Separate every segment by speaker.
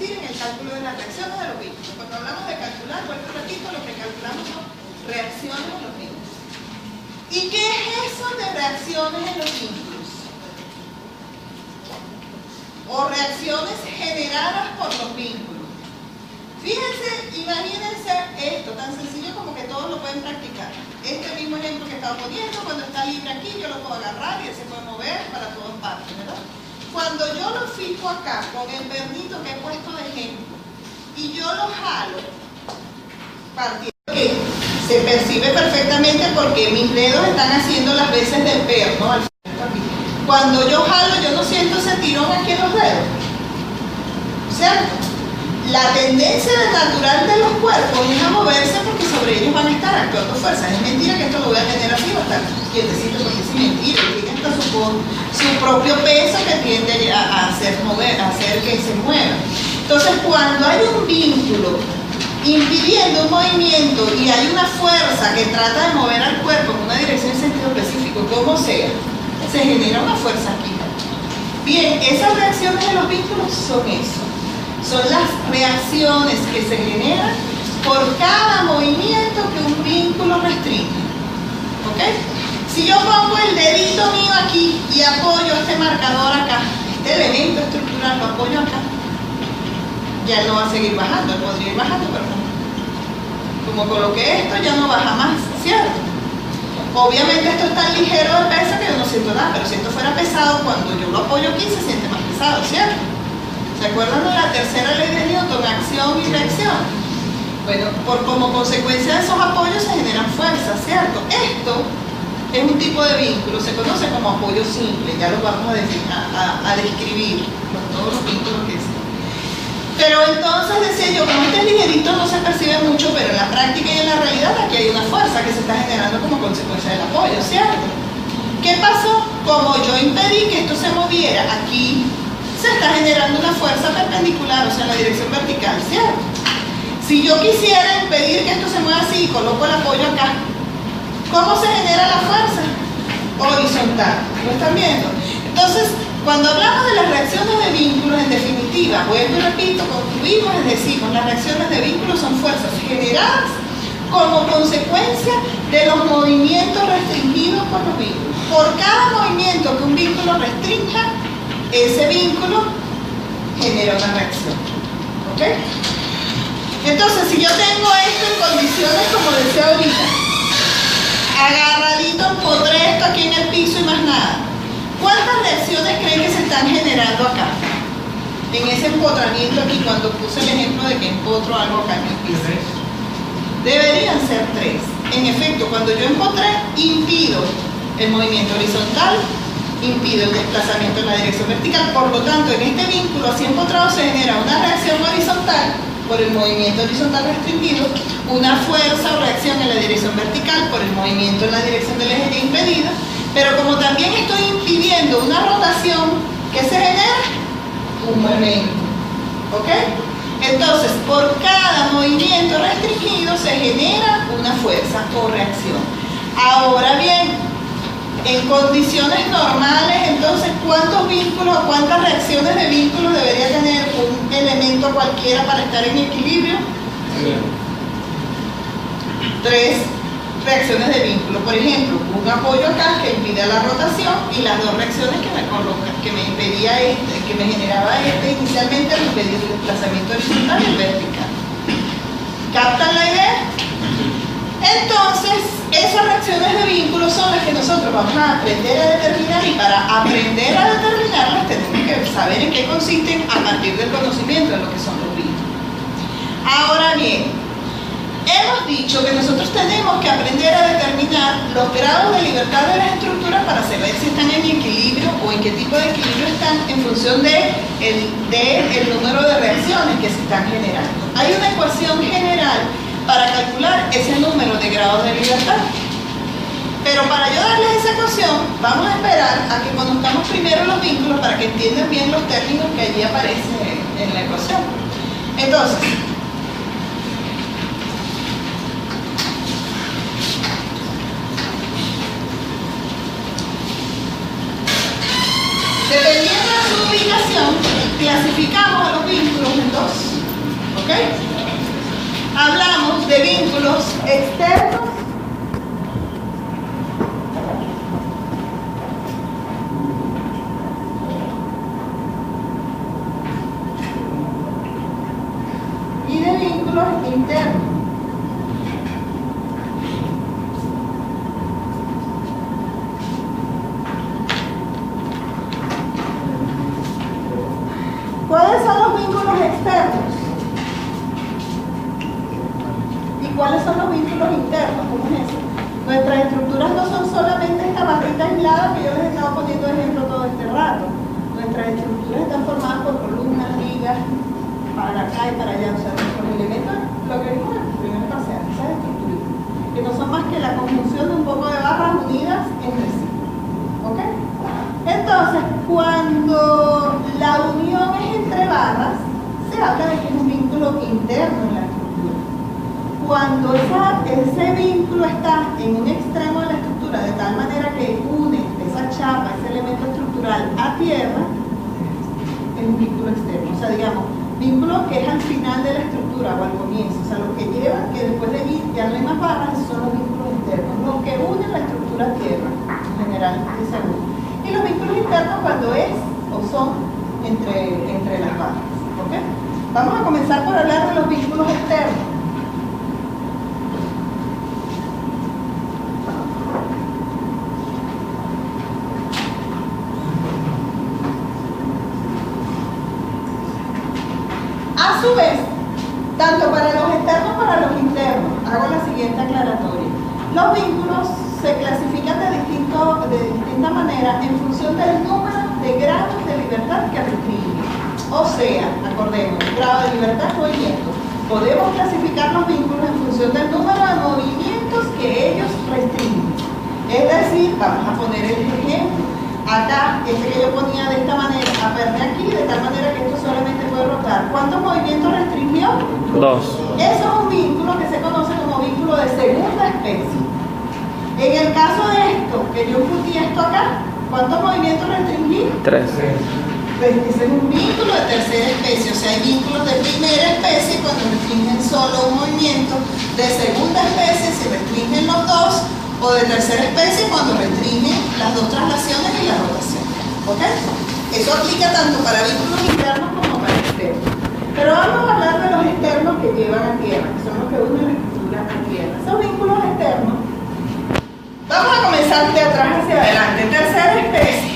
Speaker 1: consistir en el cálculo de las reacciones de los vínculos. Cuando hablamos de calcular, vuelvo y repito, lo que calculamos son reacciones en los vínculos. ¿Y qué es eso de reacciones en los vínculos? O reacciones generadas por los vínculos. Fíjense, imagínense esto, tan sencillo como que todos lo pueden practicar. Este mismo ejemplo que estaba poniendo, cuando está libre aquí, yo lo puedo agarrar y él se puede mover para todas partes, ¿verdad? Cuando yo lo fijo acá, con el pernito que he puesto de ejemplo, y yo lo jalo, partiendo que se percibe perfectamente porque mis dedos están haciendo las veces del perno, ¿no? Cuando yo jalo, yo no siento ese tirón aquí en los dedos, ¿cierto? La tendencia natural de los cuerpos es a moverse porque sobre ellos van a estar actuando fuerzas. Es mentira que esto lo voy a tener así, va a estar quietecito, porque es mentira. Tiene hasta su propio peso que tiende a hacer que se mueva. Entonces, cuando hay un vínculo impidiendo un movimiento y hay una fuerza que trata de mover al cuerpo en una dirección en sentido específico, como sea, se genera una fuerza aquí. Bien, esas reacciones de los vínculos son eso. Son las reacciones que se generan por cada movimiento que un vínculo restringe. ¿Ok? Si yo pongo el dedito mío aquí y apoyo este marcador acá, este elemento estructural lo apoyo acá, ya él no va a seguir bajando, él podría ir bajando, pero no. Como coloqué esto, ya no baja más, ¿cierto? Obviamente esto es tan ligero de peso que yo no siento nada, pero si esto fuera pesado, cuando yo lo apoyo aquí se siente más pesado, ¿cierto? ¿Se acuerdan de la tercera ley de Newton, acción y reacción? Bueno, como consecuencia de esos apoyos se generan fuerzas, ¿cierto? Esto es un tipo de vínculo, se conoce como apoyo simple, ya lo vamos a describir, todos los vínculos que es. Pero entonces decía yo, como este ligerito no se percibe mucho, pero en la práctica y en la realidad aquí hay una fuerza que se está generando como consecuencia del apoyo, ¿cierto? ¿Qué pasó? Como yo impedí que esto se moviera aquí, se está generando una fuerza perpendicular, o sea, en la dirección vertical, ¿cierto? Si yo quisiera impedir que esto se mueva así y coloco el apoyo acá, ¿cómo se genera la fuerza? Horizontal, ¿lo están viendo? Entonces, cuando hablamos de las reacciones de vínculos, en definitiva, vuelvo y repito, concluimos, es decir, las reacciones de vínculos son fuerzas generadas como consecuencia de los movimientos restringidos por los vínculos. Por cada movimiento que un vínculo restrinja, ese vínculo genera una reacción. ¿Ok? Entonces, si yo tengo esto en condiciones como decía ahorita, agarradito, empotré esto aquí en el piso y más nada, ¿cuántas reacciones creen que se están generando acá? En ese empotramiento aquí, cuando puse el ejemplo de que empotro algo acá en el piso. Deberían ser 3. En efecto, cuando yo empotré, impido el movimiento horizontal, impido el desplazamiento en la dirección vertical. Por lo tanto, en este vínculo así empotrado se genera una reacción horizontal por el movimiento horizontal restringido, una fuerza o reacción en la dirección vertical por el movimiento en la dirección del eje impedido, pero como también estoy impidiendo una rotación, ¿qué se genera? Un momento. ¿Ok? Entonces, por cada movimiento restringido se genera una fuerza o reacción. Ahora bien, en condiciones normales, entonces, ¿cuántos vínculos o cuántas reacciones de vínculos debería tener un elemento cualquiera para estar en equilibrio? 3 reacciones de vínculo. Por ejemplo, un apoyo acá que impide la rotación y las 2 reacciones que me colocan, que me impedía que me generaba inicialmente el impedir el desplazamiento horizontal y el vertical. ¿Captan la idea? Entonces, esas reacciones de vínculo son las que nosotros vamos a aprender a determinar, y para aprender a determinarlas tenemos que saber en qué consisten a partir del conocimiento de lo que son los vínculos. Ahora bien, hemos dicho que nosotros tenemos que aprender a determinar los grados de libertad de las estructuras para saber si están en equilibrio o en qué tipo de equilibrio están en función del número de reacciones que se están generando. Hay una ecuación general para calcular ese número de grados de libertad. Pero para yo darles esa ecuación, vamos a esperar a que conozcamos primero los vínculos para que entiendan bien los términos que allí aparecen en la ecuación. Entonces, dependiendo de su ubicación, clasificamos a los vínculos en 2. de vínculos externos y de vínculos internos. ¿Cuáles son los vínculos externos? ¿Y cuáles son los vínculos internos? ¿Cómo es eso? Nuestras estructuras no son solamente esta barrita aislada que yo les he estado poniendo de ejemplo todo este rato. Nuestras estructuras están formadas por columnas, ligas, para acá y para allá. O sea, nuestros elementos, lo que vimos en el primer parcial, esas estructuras, que no son más que la conjunción de un poco de barras unidas entre sí. ¿Ok? Entonces, cuando la unión es entre barras, se habla de que es un vínculo interno en la estructura. Cuando ese vínculo está en un extremo de la estructura, de tal manera que une esa chapa, ese elemento estructural a tierra, es un vínculo externo. O sea, digamos, vínculo que es al final de la estructura o al comienzo. O sea, lo que lleva que después de allí ya no hay más barras, esos son los vínculos internos, los que unen la estructura a tierra, en general, de seguro. Y los vínculos internos cuando es o son entre las barras. ¿Ok? Vamos a comenzar por hablar de los vínculos externos. A su vez, tanto para los externos como para los internos, hago la siguiente aclaratoria. Los vínculos se clasifican de distinta manera en función del número de grados de libertad que restringen. O sea, acordemos, grado de libertad es movimiento. Podemos clasificar los vínculos en función del número de movimientos que ellos restringen. Es decir, vamos a poner el ejemplo. Acá, este que yo ponía de esta manera, aperte aquí, de tal manera que esto solamente puede rotar. ¿Cuántos movimientos restringió?
Speaker 2: 2.
Speaker 1: Eso es un vínculo que se conoce como vínculo de segunda especie. En el caso de esto, que yo embutí esto acá, ¿cuántos movimientos restringí?
Speaker 2: 3.
Speaker 1: Pues ese es un vínculo de tercera especie. O sea, hay vínculos de primera especie cuando restringen solo un movimiento, de segunda especie si restringen los dos, o de tercera especie cuando restringen las dos traslaciones y la rotación. ¿Ok? Eso aplica tanto para vínculos internos como para externos. Pero vamos a hablar de los externos que llevan a tierra, que son los que unen la estructura a tierra. Esos vínculos externos, vamos a comenzar de atrás hacia adelante. Tercera especie.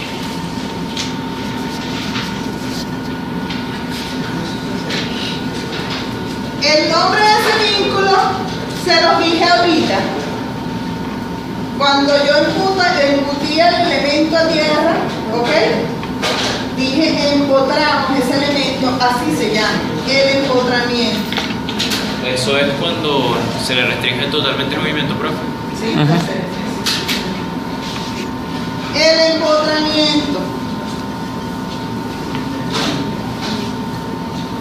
Speaker 1: El nombre de ese vínculo se los dije ahorita. Cuando yo embutí el elemento a tierra, ¿ok? Dije empotramos ese elemento, así se llama, el empotramiento.
Speaker 3: Eso es cuando se le restringe totalmente el movimiento, profe.
Speaker 1: Sí, el empotramiento.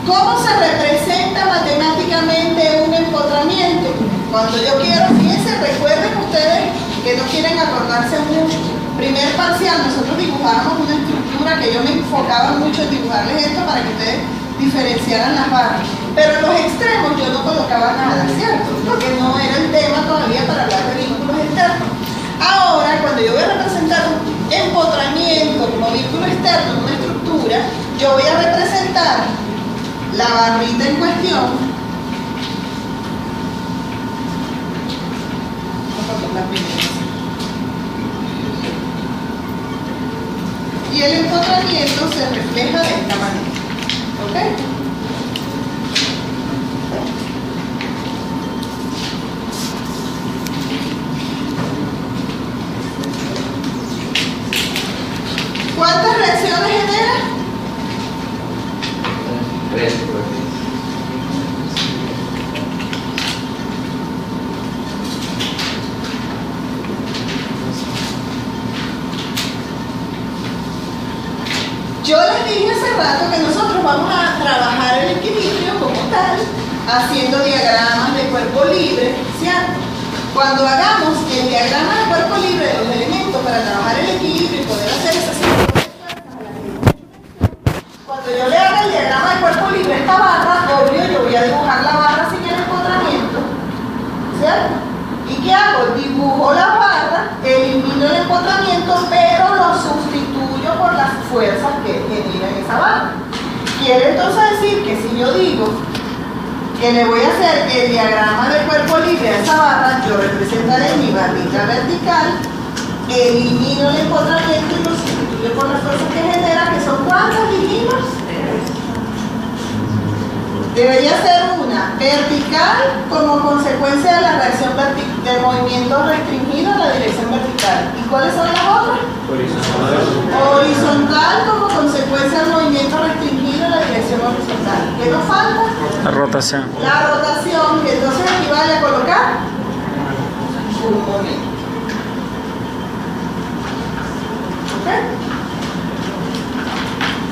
Speaker 1: ¿Cómo se representa matemáticamente un empotramiento? Cuando yo quiero, fíjense, recuerden ustedes que no quieren acordarse mucho. Primer parcial, nosotros dibujábamos una estructura que yo me enfocaba mucho en dibujarles esto para que ustedes diferenciaran las barras. Pero en los extremos yo no colocaba nada, ¿cierto? Porque no era el tema todavía para hablar de vínculos externos. Ahora, cuando yo voy a representar un empotramiento como vínculo externo en una estructura, yo voy a representar la barrita en cuestión. Y el empotramiento se refleja de esta manera. ¿Ok? ¿Cuántas reacciones genera?
Speaker 4: 3.
Speaker 1: Yo les dije hace rato que nosotros vamos a trabajar el equilibrio como tal, haciendo diagramas de cuerpo libre, ¿cierto? Cuando hagamos el diagrama de cuerpo libre de los elementos para trabajar el equilibrio y poder hacer esas cuando yo le haga el diagrama de cuerpo libre a esta barra, obvio, yo voy a dibujar la barra sin el empotramiento, ¿cierto? ¿Y qué hago? Dibujo la barra, elimino el empotramiento, pero lo sustituyo por las fuerzas que generan esa barra. Quiere entonces decir que si yo digo que le voy a hacer el diagrama de cuerpo libre a esa barra, yo representaré mi barrita vertical, elimino el empotramiento y lo sustituyo por las fuerzas que genera, que son ¿cuántas dijimos? Debería ser una vertical como consecuencia de la reacción del movimiento restringido en la dirección vertical. ¿Y cuáles son las otras? Horizontal como consecuencia del movimiento restringido en la dirección horizontal. ¿Qué nos falta?
Speaker 2: La rotación.
Speaker 1: La rotación, que entonces equivale a colocar un momento. ¿Ok?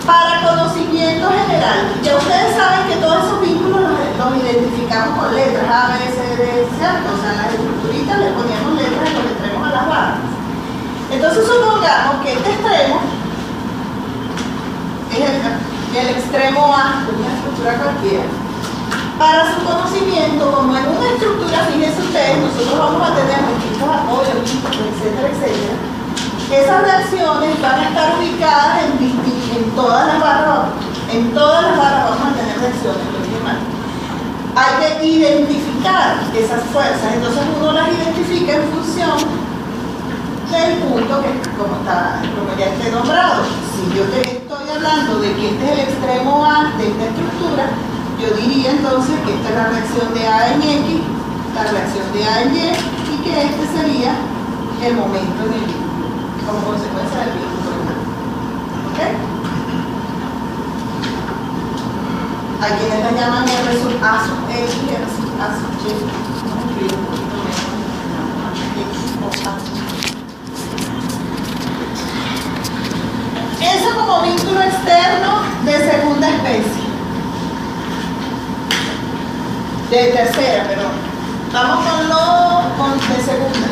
Speaker 1: Para conocimiento general, ya ustedes saben que todos esos vínculos los identificamos con letras A, B, C, D, ¿cierto? O sea, en las estructuritas le poníamos letras en los extremos a las barras. Entonces supongamos que este extremo es el extremo A de una estructura cualquiera. Para su conocimiento, como en una estructura, fíjense ustedes, nosotros vamos a tener distintos apoyos, etcétera, etcétera. Esas reacciones van a estar ubicadas en todas las barras. En todas las barras vamos a tener reacciones, lo dije mal. Hay que identificar esas fuerzas, entonces uno las identifica en función del punto que como ya esté nombrado. Si yo te estoy hablando de que este es el extremo A de esta estructura, yo diría entonces que esta es la reacción de A en X, la reacción de A en Y, y que este sería el momento en el vínculo, como consecuencia del vínculo. ¿Ok? A quienes la llaman R sub A sub X y R sub A sub Y. Vamos a escribir un poquito menos. X o A. Eso como vínculo externo de segunda especie. De tercera, perdón. Vamos con de segunda.